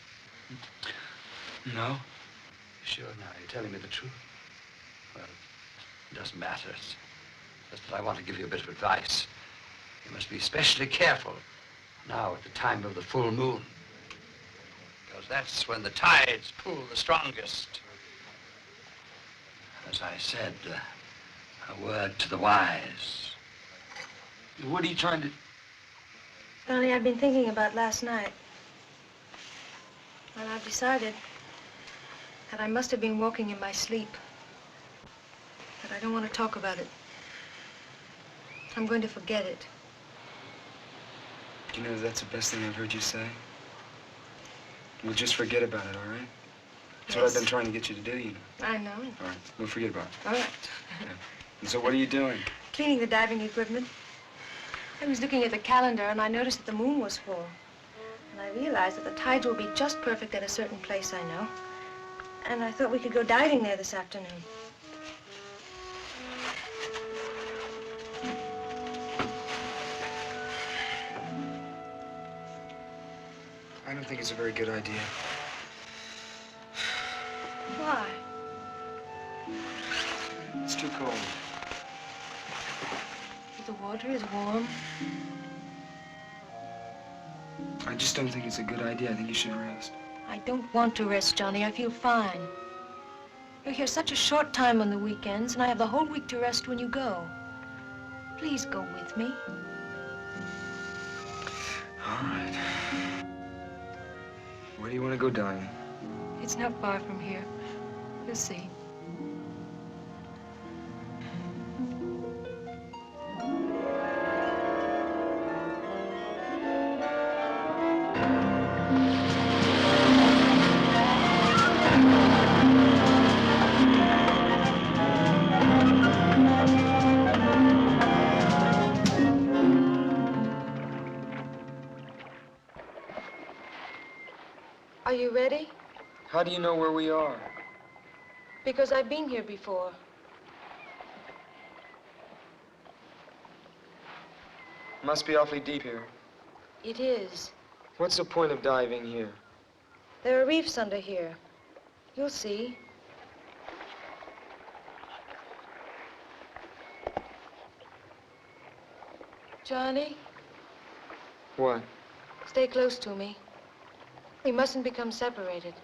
No. You sure now? You're telling me the truth? Well, it doesn't matter. It's just that I want to give you a bit of advice. You must be especially careful now at the time of the full moon. Because that's when the tides pull the strongest. As I said, a word to the wise. What are you trying to... Johnny, I've been thinking about last night. And I've decided that I must have been walking in my sleep. But I don't want to talk about it. I'm going to forget it. You know, that's the best thing I've heard you say. We'll just forget about it, all right? That's what I've been trying to get you to do, you know. I know. All right, we'll forget about it. All right. Yeah. And so what are you doing? Cleaning the diving equipment. I was looking at the calendar and I noticed that the moon was full. And I realized that the tides will be just perfect at a certain place I know. And I thought we could go diving there this afternoon. I don't think it's a very good idea. Why? It's too cold. The water is warm. I just don't think it's a good idea. I think you should rest. I don't want to rest, Johnny. I feel fine. You're here such a short time on the weekends, and I have the whole week to rest when you go. Please go with me. All right. Where do you want to go diving? It's not far from here. You'll see. Are you ready? How do you know where we are? Because I've been here before. Must be awfully deep here. It is. What's the point of diving here? There are reefs under here. You'll see. Johnny, What? stay close to me. We mustn't become separated.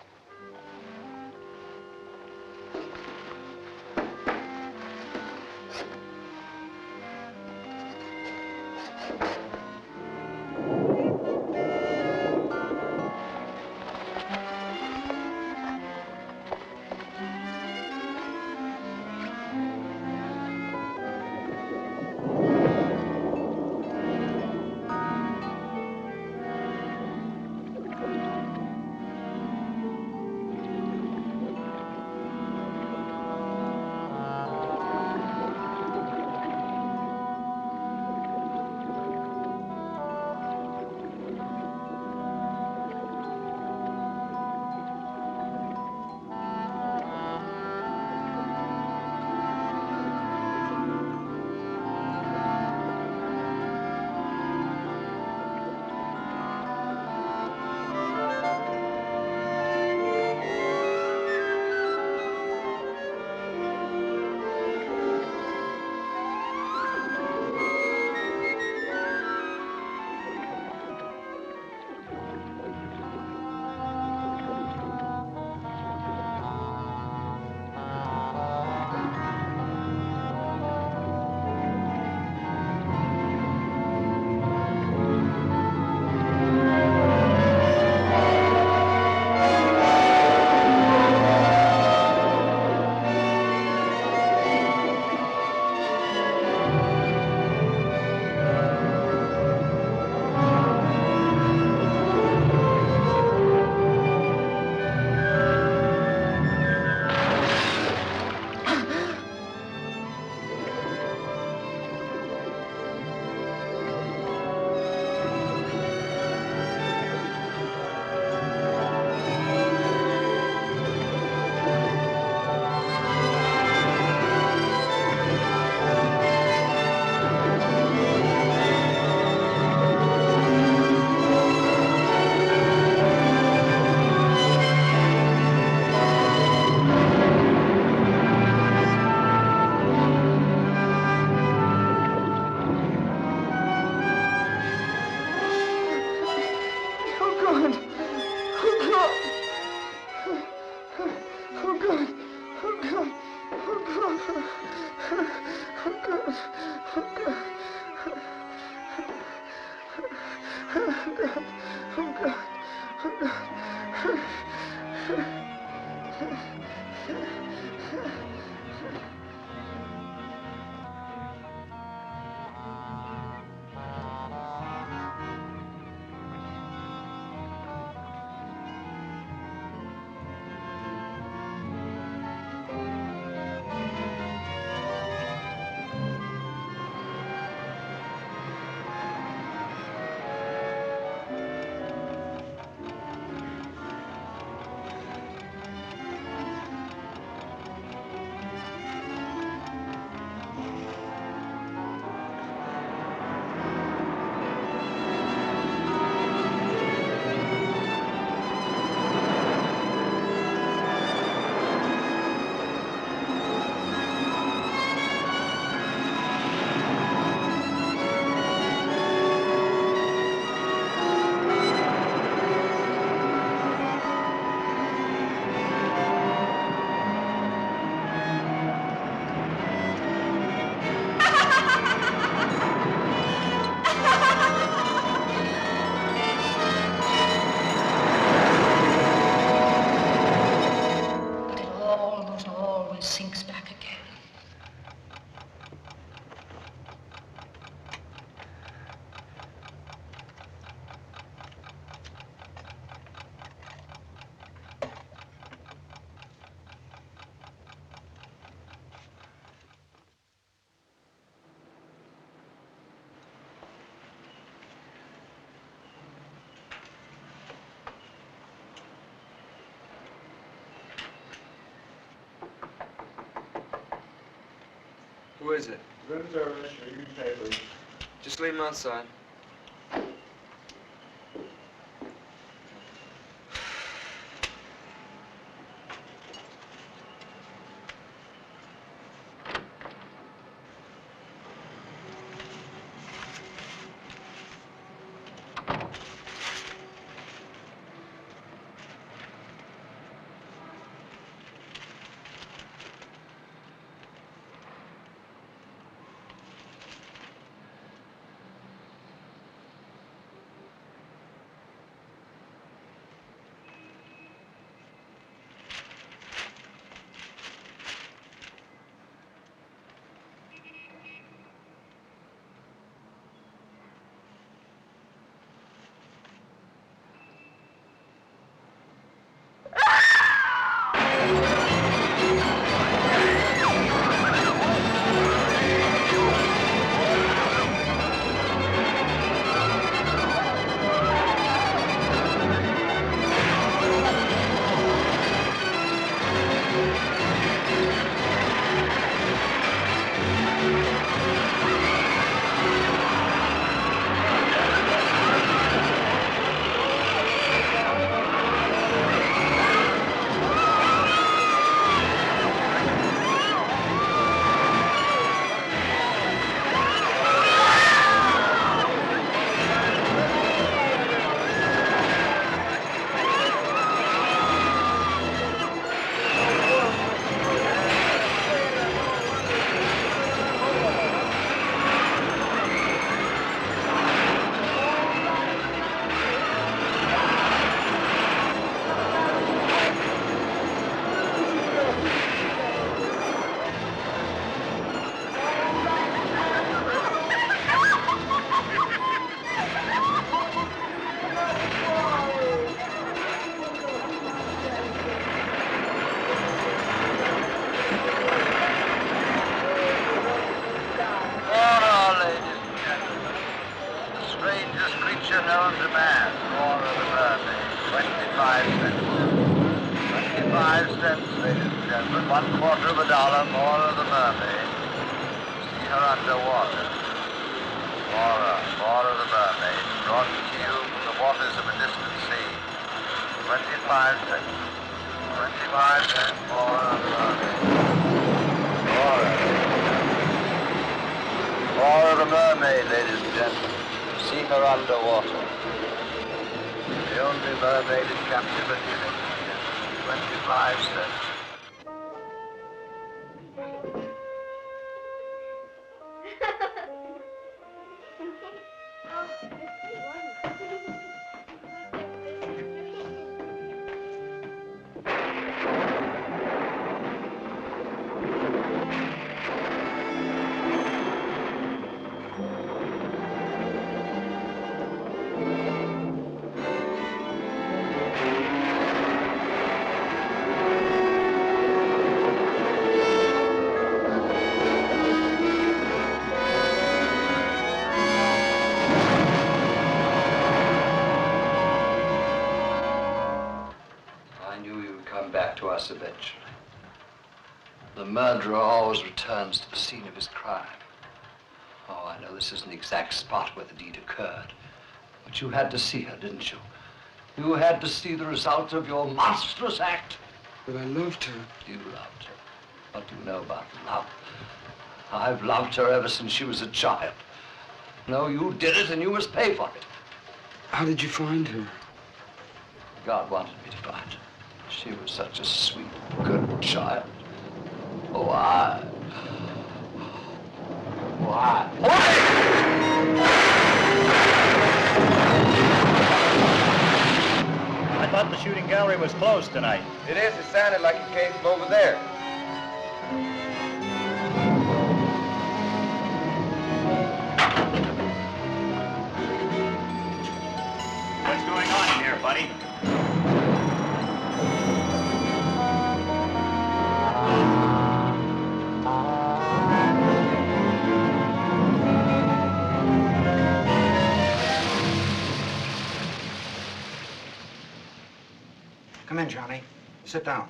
Who is it? Room service, reading papers. Just leave him outside. Eventually. The murderer always returns to the scene of his crime. Oh, I know this isn't the exact spot where the deed occurred, but you had to see her, didn't you? You had to see the result of your monstrous act. But I loved her. You loved her. What do you know about love? I've loved her ever since she was a child. No, you did it and you must pay for it. How did you find her? God wanted me to find her. She was such a sweet, good child. Why? I thought the shooting gallery was closed tonight. It is. It sounded like it came from over there. What's going on in here, buddy? Come in, Johnny. Sit down.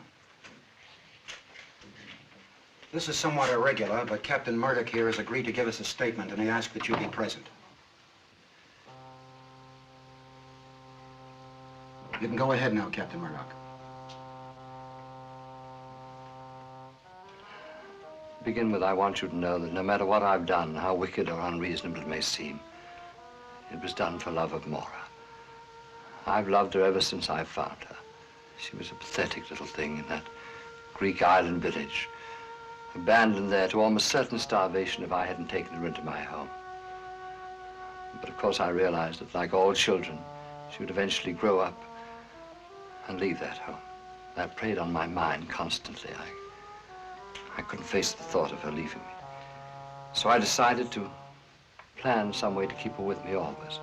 This is somewhat irregular, but Captain Murdoch here has agreed to give us a statement, and he asked that you be present. You can go ahead now, Captain Murdoch. To begin with, I want you to know that no matter what I've done, how wicked or unreasonable it may seem, it was done for love of Maura. I've loved her ever since I found her. She was a pathetic little thing in that Greek island village, abandoned there to almost certain starvation if I hadn't taken her into my home. But of course I realized that, like all children, she would eventually grow up and leave that home. That preyed on my mind constantly. I couldn't face the thought of her leaving me. So I decided to plan some way to keep her with me always.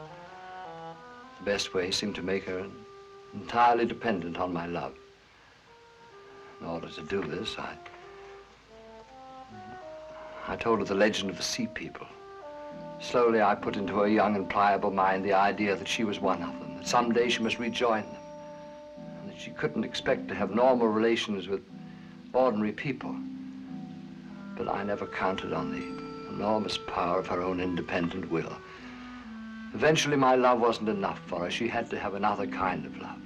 The best way seemed to make her entirely dependent on my love. In order to do this, I told her the legend of the sea people. Slowly, I put into her young and pliable mind the idea that she was one of them, that someday she must rejoin them, and that she couldn't expect to have normal relations with ordinary people. But I never counted on the enormous power of her own independent will. Eventually, my love wasn't enough for her. She had to have another kind of love.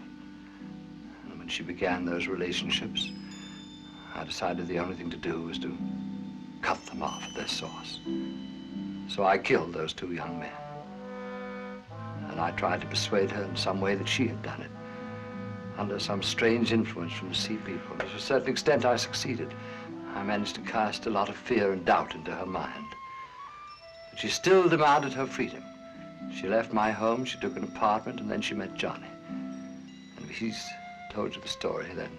And when she began those relationships, I decided the only thing to do was to cut them off at their source. So I killed those two young men. And I tried to persuade her in some way that she had done it, under some strange influence from the sea people. To a certain extent, I succeeded. I managed to cast a lot of fear and doubt into her mind. But she still demanded her freedom. She left my home, she took an apartment, and then she met Johnny. And if he's told you the story, then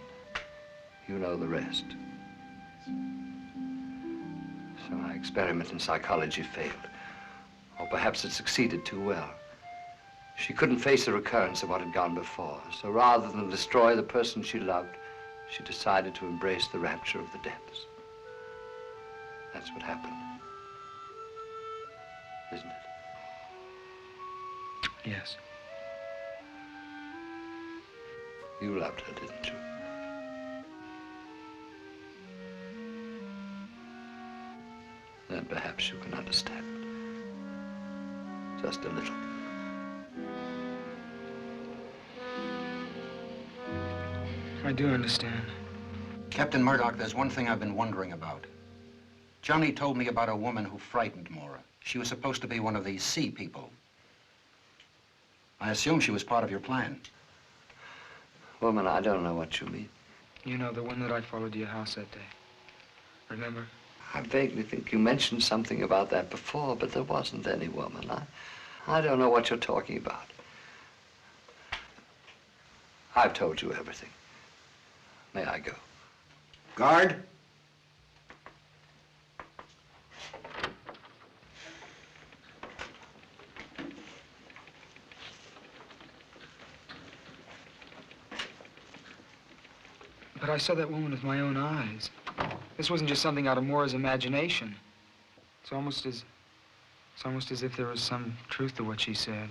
you know the rest. So my experiment in psychology failed. Or perhaps it succeeded too well. She couldn't face a recurrence of what had gone before. So rather than destroy the person she loved, she decided to embrace the rapture of the depths. That's what happened. Isn't it? Yes. You loved her, didn't you? Then perhaps you can understand. Just a little. I do understand. Captain Murdoch, there's one thing I've been wondering about. Johnny told me about a woman who frightened Maura. She was supposed to be one of these sea people. I assume she was part of your plan. Woman, I don't know what you mean. You know, the one that I followed to your house that day. Remember? I vaguely think you mentioned something about that before, but there wasn't any woman. I don't know what you're talking about. I've told you everything. May I go? Guard? But I saw that woman with my own eyes. This wasn't just something out of Maura's imagination. It's almost as if there was some truth to what she said.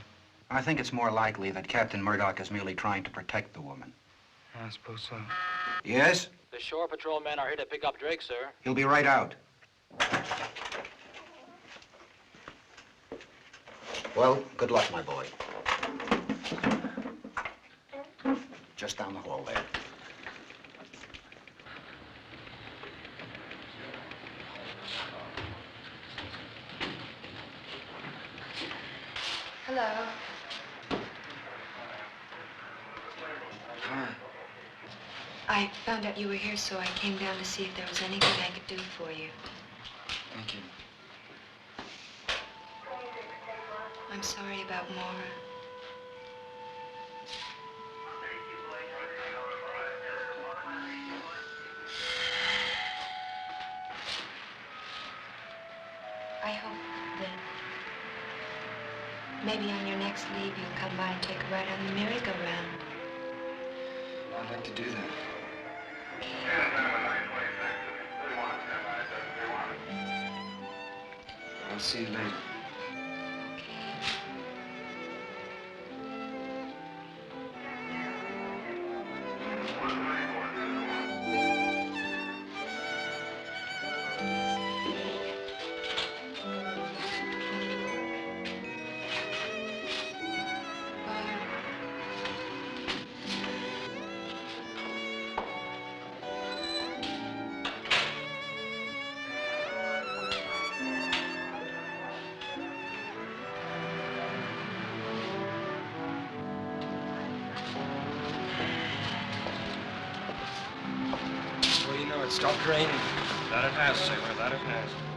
I think it's more likely that Captain Murdoch is merely trying to protect the woman. I suppose so. Yes? The shore patrol men are here to pick up Drake, sir. He'll be right out. Well, good luck, my boy. Just down the hall there. Hello. Hi. I found out you were here, so I came down to see if there was anything I could do for you. Thank you. I'm sorry about Maura. I hope that maybe on your next leave you'll come by and take a ride on the merry-go-round. I'd like to do that. I'll see you later. It stopped raining. That it has, sailor, that it has.